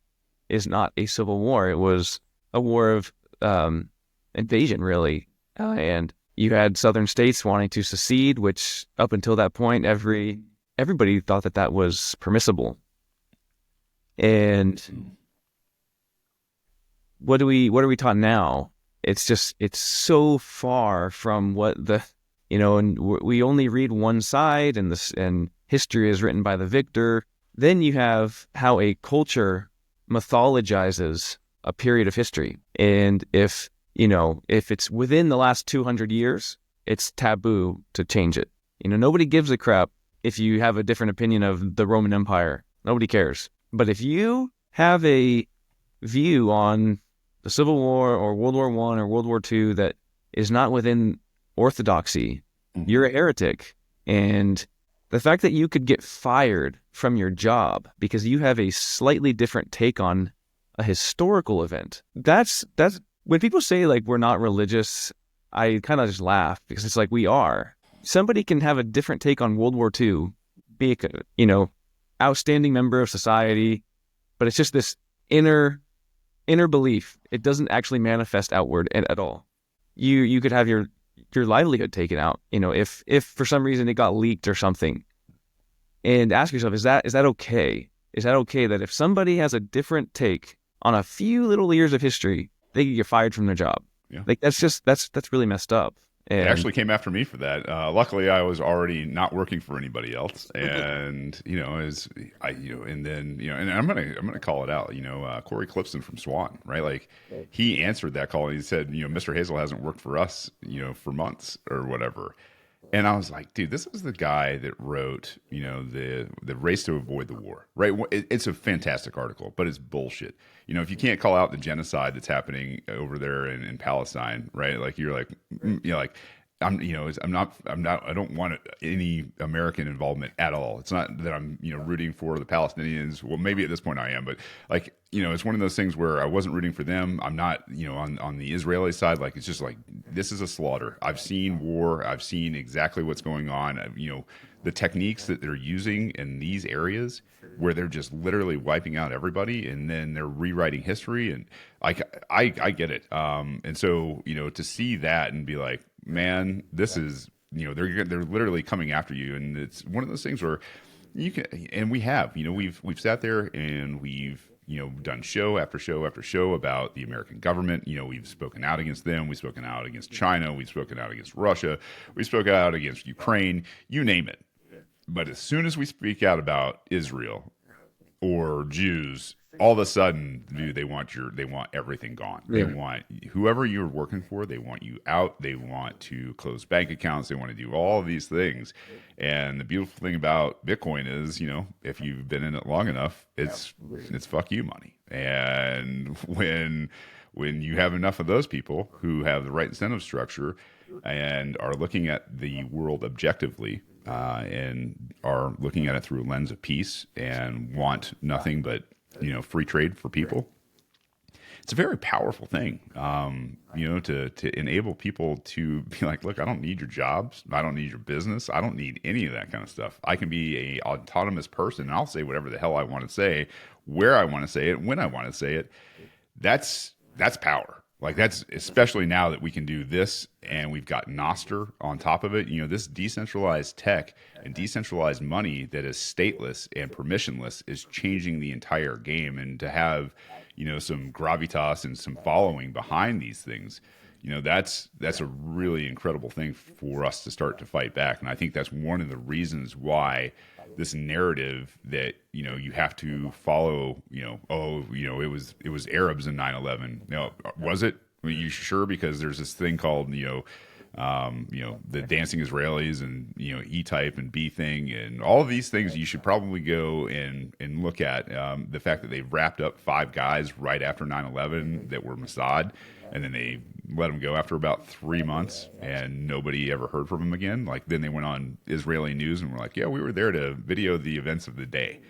is not a civil war. It was a war of invasion, really. And you had southern states wanting to secede, which up until that point, everybody thought that was permissible. And what are we taught now? It's so far from what and we only read one side, and history is written by the victor. Then you have how a culture mythologizes a period of history. And if it's within the last 200 years, it's taboo to change it. Nobody gives a crap if you have a different opinion of the Roman Empire. Nobody cares. But if you have a view on the Civil War or World War I or World War II that is not within orthodoxy, mm-hmm. you're a heretic. And the fact that you could get fired from your job because you have a slightly different take on a historical event, that's when people say like we're not religious, I kind of just laugh, because it's like we are. Somebody can have a different take on World War II, be a outstanding member of society, but it's just this inner belief. It doesn't actually manifest outward at all. You could have your livelihood taken out, if for some reason it got leaked or something. And ask yourself, is that okay? Is that okay that if somebody has a different take on a few little years of history, they could get fired from their job? Yeah. Like that's really messed up. And they actually came after me for that. Luckily, I was already not working for anybody else, and and I'm gonna call it out. Corey Clipson from Swan, right? Like he answered that call and he said, Mr. Hazel hasn't worked for us, for months or whatever. And I was like, dude, this is the guy that wrote, the race to avoid the war, right? It's a fantastic article, but it's bullshit. If you can't call out the genocide that's happening over there in Palestine, right? Like you're like, like I don't want any American involvement at all. It's not that I'm, rooting for the Palestinians. Well, maybe at this point I am, but like, it's one of those things where I wasn't rooting for them. I'm not, on the Israeli side. Like, it's just like, this is a slaughter. I've seen war. I've seen exactly what's going on. The techniques that they're using in these areas where they're just literally wiping out everybody and then they're rewriting history. And I get it. And so, to see that and be like, man, this is, they're literally coming after you. And it's one of those things where you can, and we have, we've sat there and we've, done show after show after show about the American government. We've spoken out against them. We've spoken out against China. We've spoken out against Russia. We spoke out against Ukraine, you name it. But as soon as we speak out about Israel or Jews, all of a sudden, dude, they want everything gone. They want whoever you're working for, they want you out. They want to close bank accounts. They want to do all of these things. And the beautiful thing about Bitcoin is, if you've been in it long enough, it's fuck you money. And when you have enough of those people who have the right incentive structure and are looking at the world objectively, and are looking at it through a lens of peace and want nothing but free trade for people, it's a very powerful thing, to enable people to be like, look, I don't need your jobs. I don't need your business. I don't need any of that kind of stuff. I can be a autonomous person and I'll say whatever the hell I want to say, where I want to say it, when I want to say it. That's power. Like, that's especially now that we can do this and we've got Nostr on top of it. This decentralized tech and decentralized money that is stateless and permissionless is changing the entire game. And to have, some gravitas and some following behind these things, that's a really incredible thing for us to start to fight back. And I think that's one of the reasons why this narrative that you have to follow, it was Arabs in 9/11. Was it? Are you sure? Because there's this thing called the dancing Israelis and E-type and B thing and all of these things. You should probably go and look at the fact that they wrapped up 5 guys right after 9/11 that were Mossad, and then they let them go after about 3 months, and nobody ever heard from them again. Like, then they went on Israeli news and were like, "Yeah, we were there to video the events of the day."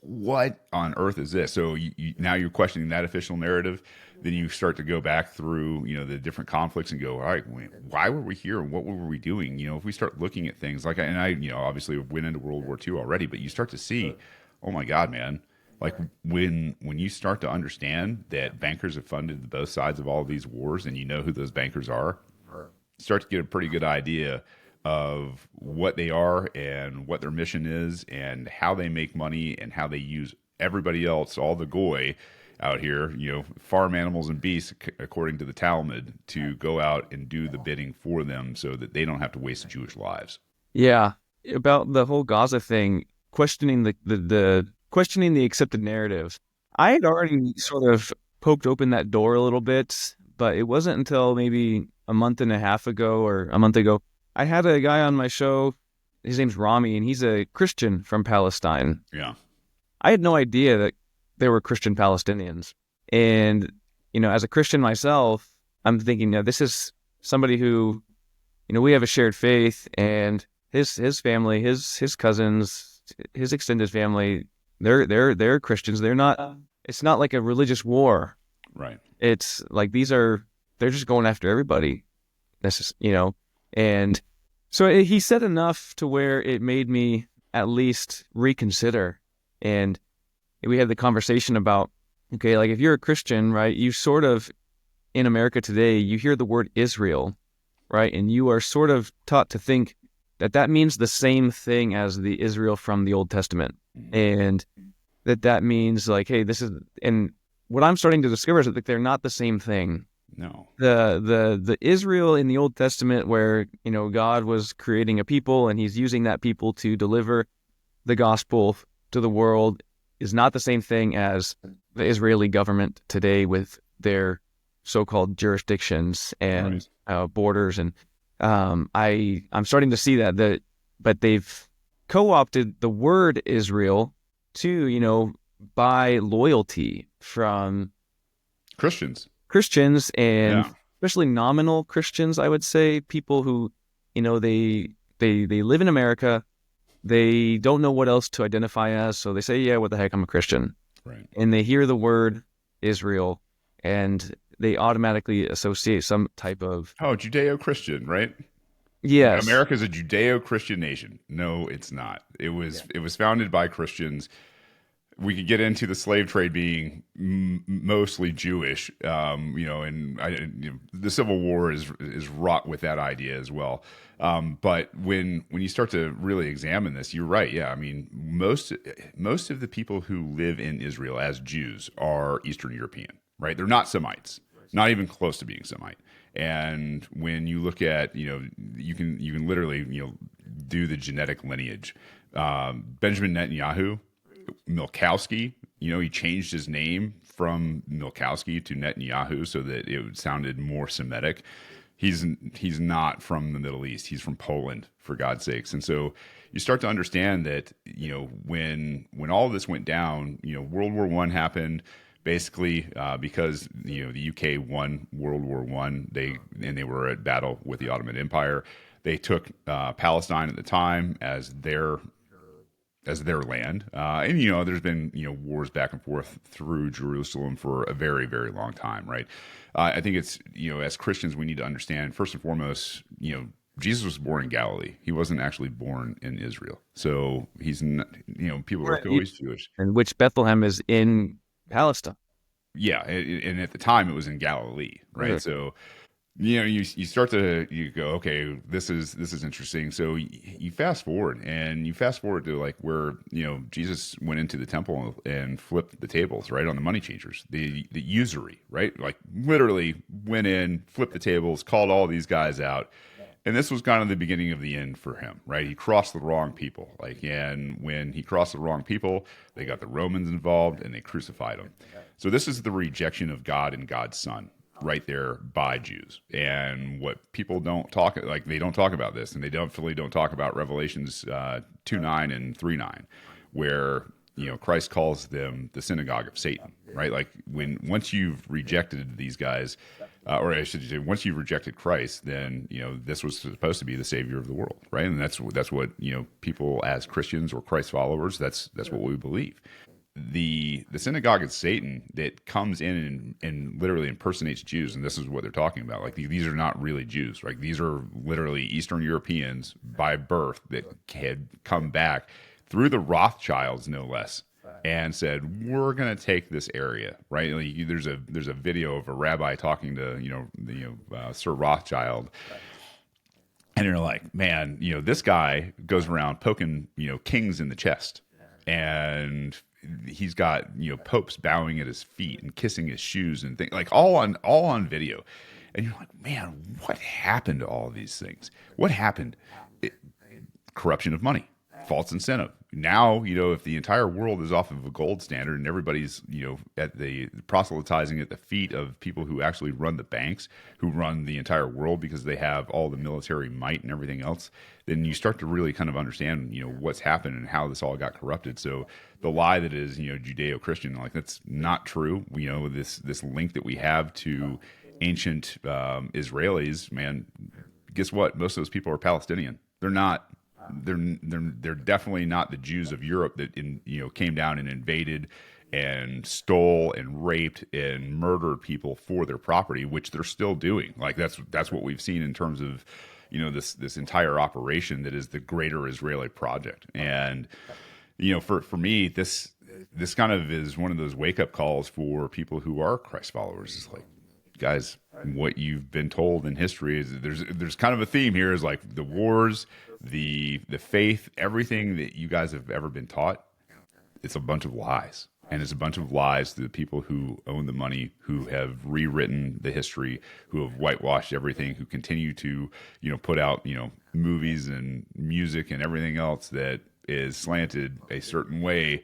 What on earth is this? So now you're questioning that official narrative. Then you start to go back through, the different conflicts and go, all right, why were we here and what were we doing? If we start looking at things like, and I, obviously went into World War II already, but you start to see, oh my God, man, like when you start to understand that bankers have funded both sides of all of these wars, and who those bankers are, start to get a pretty good idea of what they are and what their mission is and how they make money and how they use everybody else, all the goy out here, farm animals and beasts, according to the Talmud, to go out and do the bidding for them so that they don't have to waste Jewish lives. Yeah, about the whole Gaza thing, questioning the questioning the accepted narrative. I had already sort of poked open that door a little bit, but it wasn't until maybe a month and a half ago or a month ago, I had a guy on my show. His name's Rami, and he's a Christian from Palestine. Yeah. I had no idea that there were Christian Palestinians. And, as a Christian myself, I'm thinking, this is somebody who, we have a shared faith, and his family, his cousins, his extended family, they're Christians. They're not, it's not like a religious war. Right. It's like they're just going after everybody. That's just, and so he said enough to where it made me at least reconsider. And we had the conversation about, okay, like if you're a Christian, right, you sort of, in America today, you hear the word Israel, right? And you are sort of taught to think that means the same thing as the Israel from the Old Testament. And that means like, hey, this is, and what I'm starting to discover is that they're not the same thing. No. The Israel in the Old Testament where, God was creating a people and he's using that people to deliver the gospel to the world is not the same thing as the Israeli government today with their so-called jurisdictions and borders. And I'm starting to see but they've co-opted the word Israel to, buy loyalty from Christians. Christians, and Yeah. especially nominal Christians, I would say, people who, they live in America, they don't know what else to identify as, so they say, yeah, what the heck, I'm a Christian. Right. And they hear the word Israel, and they automatically associate some type of, Oh, Judeo-Christian, right? yes, America is a Judeo-Christian nation. No, it's not. It was founded by Christians. We could get into the slave trade being mostly Jewish, and the Civil War is wrought with that idea as well. But when you start to really examine this, you're right. Yeah, I mean, most of the people who live in Israel as Jews are Eastern European, right? They're not Semites, not even close to being Semite. And when you look at, you can literally, do the genetic lineage. Benjamin Netanyahu, Milkowski, he changed his name from Milkowski to Netanyahu so that it sounded more Semitic. He's not from the Middle East. He's from Poland, for God's sakes. And so you start to understand that, when all of this went down, World War One happened basically because the UK won World War One. They were at battle with the Ottoman Empire. They took Palestine at the time as their land. And there's been wars back and forth through Jerusalem for a very, very long time, right? I think it's as Christians we need to understand first and foremost, Jesus was born in Galilee. He wasn't actually born in Israel, so he's not. People are like, oh, he's Jewish. and which Bethlehem is in Palestine. Yeah, and at the time it was in Galilee, right? Sure. So you start to you go, okay, this is interesting. So you fast forward to like where Jesus went into the temple and flipped the tables, right, on the money changers, the usury, right, like literally went in, flipped the tables, called all these guys out. And this was kind of the beginning of the end for him, right? He crossed the wrong people. And when he crossed the wrong people, they got the Romans involved and they crucified him. So this is the rejection of God and God's Son right there by Jews. And what people don't talk, like they don't talk about this, and they definitely don't talk about Revelations 2:9 and 3:9, where Christ calls them the synagogue of Satan, right? Like once you've rejected these guys, or I should say, once you've rejected Christ, then this was supposed to be the Savior of the world, right? And that's what people as Christians or Christ followers, that's what we believe. The synagogue of Satan that comes in and literally impersonates Jews, and this is what they're talking about. Like these are not really Jews, right? These are literally Eastern Europeans by birth that had come back through the Rothschilds, no less, and said, we're going to take this area, right? Like, there's a video of a rabbi talking to Sir Rothschild, and you're like, man, this guy goes around poking kings in the chest, and he's got popes bowing at his feet and kissing his shoes and things, like all on video. And you're like, man, what happened to all of these things? What happened? Corruption of money, false incentive. Now, if the entire world is off of a gold standard and everybody's, at the proselytizing at the feet of people who actually run the banks, who run the entire world because they have all the military might and everything else, then you start to really kind of understand, what's happened and how this all got corrupted. So the lie that is, Judeo-Christian, like that's not true. This link that we have to ancient Israelis, man, guess what? Most of those people are Palestinian. They're not. They're definitely not the Jews of Europe that came down and invaded and stole and raped and murdered people for their property, which they're still doing. Like that's what we've seen in terms of this entire operation that is the greater Israeli project. And for me, this kind of is one of those wake up calls for people who are Christ followers. It's like, guys, what you've been told in history is there's kind of a theme here, is like the wars, the faith, everything that you guys have ever been taught, it's a bunch of lies. And it's a bunch of lies to the people who own the money, who have rewritten the history, who have whitewashed everything, who continue to put out movies and music and everything else that is slanted a certain way.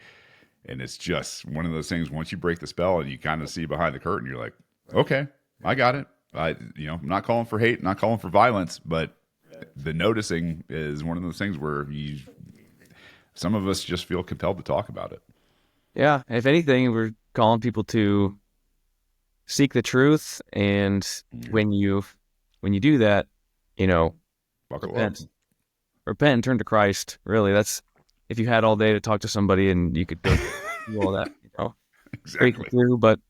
And it's just one of those things, once you break the spell and you kind of see behind the curtain, you're like, okay, I got it. I'm not calling for hate, not calling for violence, but the noticing is one of those things where some of us just feel compelled to talk about it. Yeah, if anything, we're calling people to seek the truth, and Yeah. when you do that, you know, Buckle up. repent, repent and turn to Christ. Really, that's if you had all day to talk to somebody and you could go through all that, break it Exactly. through. But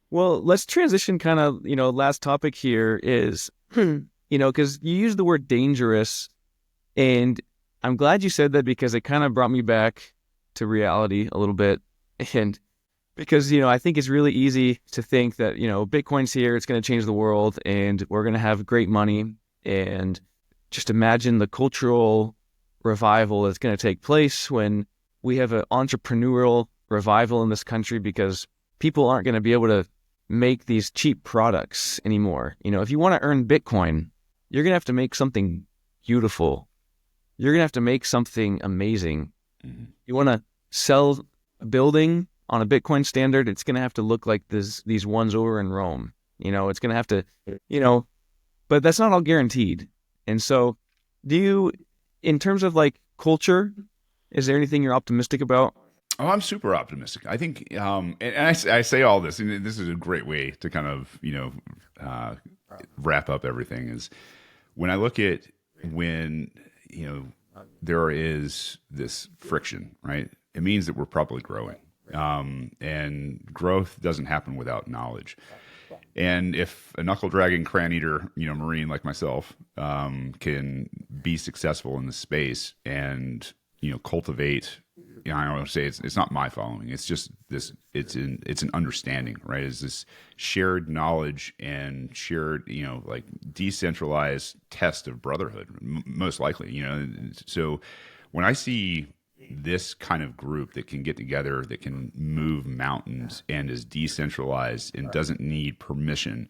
well, let's transition. Kind of, last topic here is, because you use the word dangerous, and I'm glad you said that because it kind of brought me back to reality a little bit, and because, I think it's really easy to think that, Bitcoin's here, it's going to change the world, and we're going to have great money. And just imagine the cultural revival that's going to take place when we have an entrepreneurial revival in this country, because people aren't going to be able to make these cheap products anymore. If you want to earn Bitcoin, you're going to have to make something beautiful. You're going to have to make something amazing. Mm-hmm. You want to sell a building on a Bitcoin standard, it's going to have to look like these ones over in Rome. It's going to have to, but that's not all guaranteed. And so, in terms of like culture, is there anything you're optimistic about? Oh, I'm super optimistic. I think, I say all this, and this is a great way to kind of, uh, wrap up everything. Is when I look at when, there is this friction, right? It means that we're probably growing. And growth doesn't happen without knowledge. And if a knuckle dragging cran eater, Marine like myself, can be successful in the space and, cultivate, I don't want to say it's not my following. It's just this, it's an understanding, right? It's this shared knowledge and shared, like decentralized test of brotherhood, most likely, so when I see this kind of group that can get together, that can move mountains and is decentralized and doesn't need permission,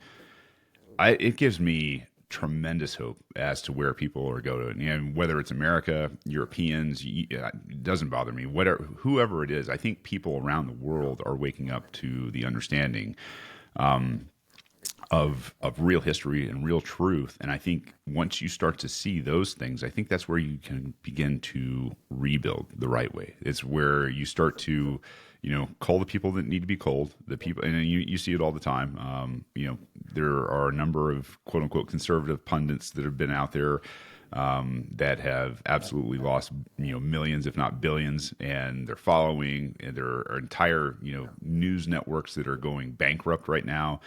it gives me tremendous hope as to where people are going. Whether it's America, Europeans, it doesn't bother me. Whoever it is, I think people around the world are waking up to the understanding of real history and real truth. And I think once you start to see those things, I think that's where you can begin to rebuild the right way. It's where you start to, call the people that need to be called, the people, and you see it all the time. There are a number of quote unquote conservative pundits that have been out there that have absolutely lost, millions, if not billions, and they're following, and there are entire, news networks that are going bankrupt right now.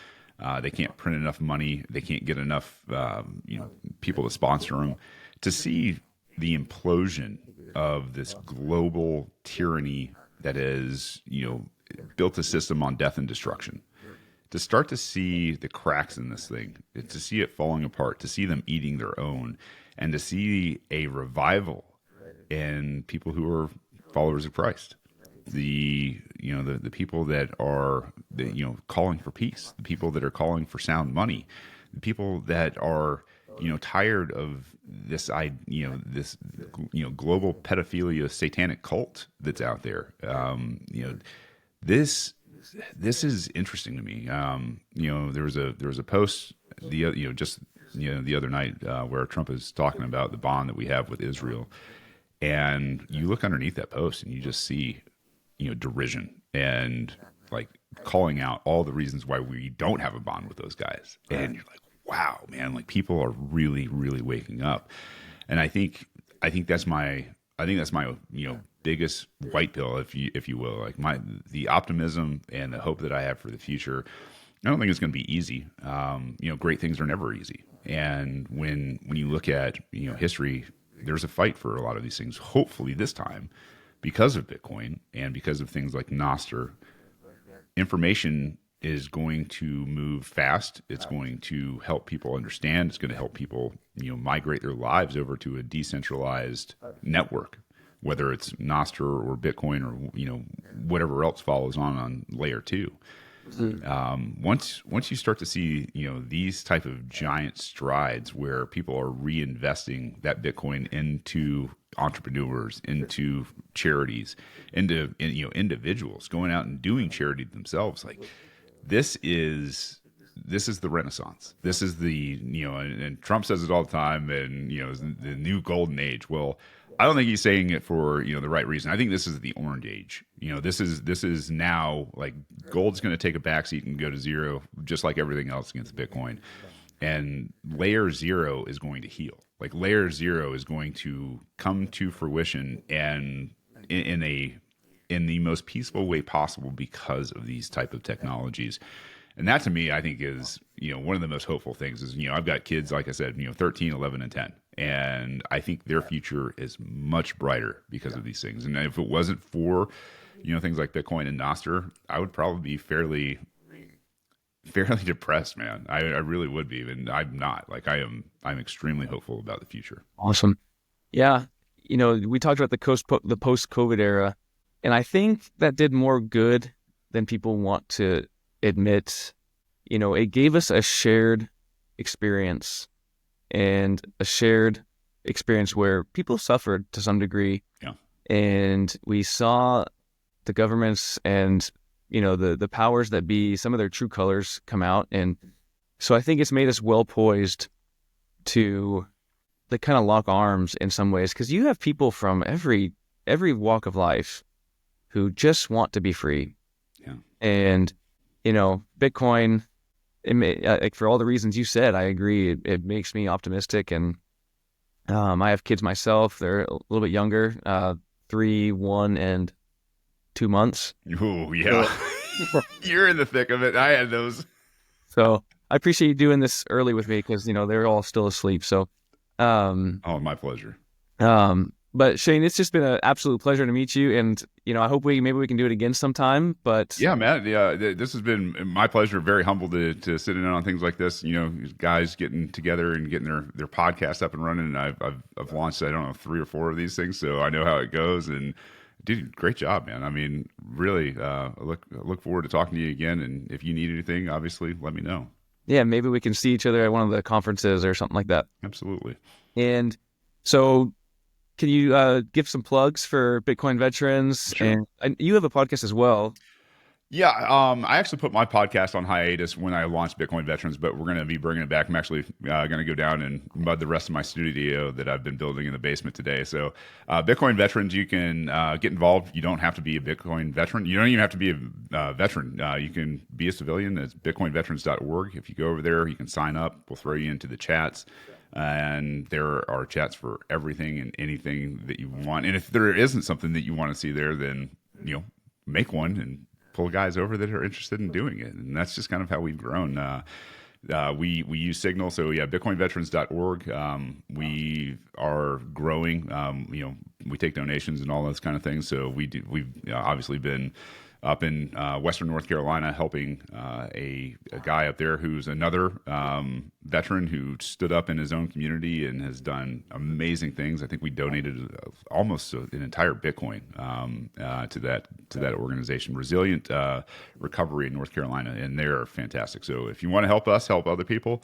They can't print enough money. They can't get enough, people to sponsor them. To see the implosion of this global tyranny that has, built a system on death and destruction. To start to see the cracks in this thing, to see it falling apart, to see them eating their own, and to see a revival in people who are followers of Christ. The people that are calling for peace, the people that are calling for sound money, the people that are tired of this global pedophilia satanic cult that's out there. This is interesting to me. There was a post the other night where Trump is talking about the bond that we have with Israel, and you look underneath that post and you just see derision and like calling out all the reasons why we don't have a bond with those guys. And you're like, wow, man, like people are really, really waking up. And I think that's my biggest white pill, if you will, like the optimism and the hope that I have for the future. I don't think it's going to be easy. Great things are never easy. And when you look at history, there's a fight for a lot of these things. Hopefully this time, because of Bitcoin and because of things like Nostr, information is going to move fast. It's going to help people understand. It's going to help people, migrate their lives over to a decentralized network, whether it's Nostr or Bitcoin or, whatever else follows on layer two. Once you start to see these type of giant strides where people are reinvesting that Bitcoin into entrepreneurs, into charities, into individuals going out and doing charity themselves, like this is this is the Renaissance. This is the, and Trump says it all the time, and the new golden age. Well, I don't think he's saying it for the right reason. I think this is the orange age. This is now, like, gold's going to take a backseat and go to zero, just like everything else against Bitcoin. And layer zero is going to heal. Like, layer zero is going to come to fruition, and in the most peaceful way possible because of these type of technologies. And that, to me, I think is, one of the most hopeful things is, I've got kids, like I said, 13, 11, and 10. And I think their future is much brighter because of these things. And if it wasn't for, things like Bitcoin and Nostr, I would probably be fairly depressed, man. I really would be, and I'm not. Like, I'm extremely hopeful about the future. Awesome. Yeah. We talked about the post-COVID era, and I think that did more good than people want to admit. It gave us a shared experience, and a shared experience where people suffered to some degree. Yeah. And we saw the governments and, the powers that be, some of their true colors come out. And so I think it's made us well poised to kind of lock arms in some ways, because you have people from every walk of life who just want to be free. Yeah. And, Bitcoin, like, for all the reasons you said, I agree. It makes me optimistic. And I have kids myself. They're a little bit younger, 3, 1, and 2 months. Oh, yeah. You're in the thick of it. I had those. So I appreciate you doing this early with me, because, they're all still asleep. So, my pleasure. But Shane, it's just been an absolute pleasure to meet you. And, I hope maybe we can do it again sometime, but yeah, man. Yeah. This has been my pleasure. Very humbled to sit in on things like this, guys getting together and getting their podcast up and running. And I've launched, I don't know, 3 or 4 of these things. So I know how it goes, and dude, great job, man. I mean, really, I look forward to talking to you again. And if you need anything, obviously let me know. Yeah. Maybe we can see each other at one of the conferences or something like that. Absolutely. And so, can you give some plugs for Bitcoin veterans? Sure. And you have a podcast as well. Yeah, I actually put my podcast on hiatus when I launched Bitcoin Veterans, but we're going to be bringing it back. I'm actually going to go down and mud the rest of my studio that I've been building in the basement today. So, Bitcoin Veterans, you can get involved. You don't have to be a Bitcoin veteran. You don't even have to be a veteran. You can be a civilian. It's bitcoinveterans.org. If you go over there, you can sign up. We'll throw you into the chats. And there are chats for everything and anything that you want. And if there isn't something that you want to see there, then, make one and pull guys over that are interested in doing it. And that's just kind of how we've grown. We use Signal. So yeah, bitcoinveterans.org. We are growing. We take donations and all those kind of things. So we've obviously been up in Western North Carolina helping a guy up there who's another veteran who stood up in his own community and has done amazing things. I think we donated almost an entire Bitcoin to that organization, Resilient Recovery in North Carolina, and they're fantastic. So if you want to help us help other people,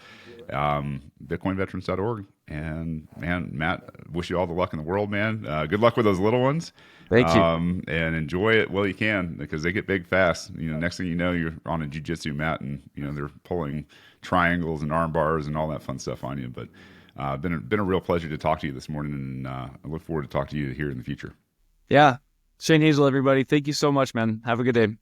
bitcoinveterans.org. And man, Matt, wish you all the luck in the world, man. Good luck with those little ones. Thank you. And enjoy it while you can, because they get big fast. Next thing you know, you're on a jiu-jitsu mat, and they're pulling triangles and arm bars and all that fun stuff on you. But been a real pleasure to talk to you this morning, and I look forward to talking to you here in the future. Yeah, Shane Hazel, everybody. Thank you so much, man. Have a good day.